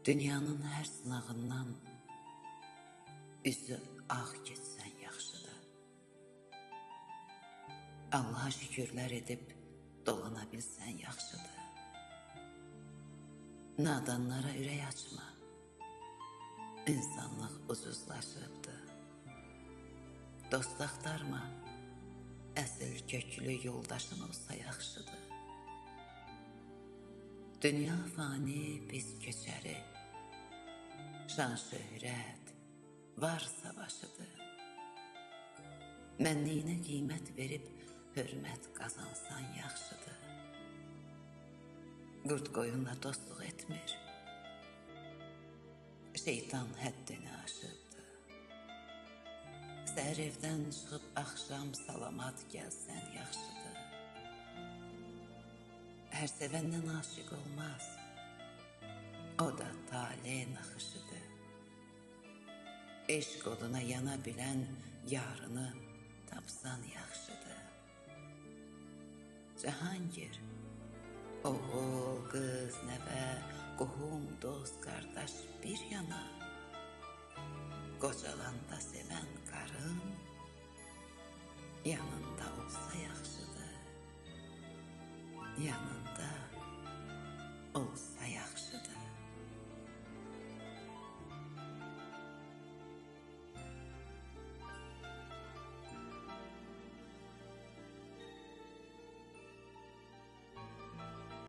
Dünyanın hər sınağından üzü ağ keçsən yaxşıdır. Allaha şükürlər edib dolana bilsən yaxşıdır. Nadanlara ürək açma, insanlıq ucuzlaşıbdır. Dost axtarma, əsl köklü yoldaşın olsa yaxşıdır. Dünya fani, biz köçəri, şan şöhrət, var savaşıdır. Mənliyinə qiymət verib, hörmət qazansan yaxşıdır. Qurd qoyunla dostluq etmir, şeytan həddini aşıbdır. Səhər evdən çıxıb axşam salamat gəlsən yaxşıdır. Hər sevəndən aşiq olmaz, o da talih naxışıdır. Eşq oduna yana bilən yarını tapsan yaxşıdır. Cahangir, oğul, qız, nəvə, qohum, dost, qardaş bir yana, qocalanda sevən qarın yanında olsa yaxşıdır. Yanında olsa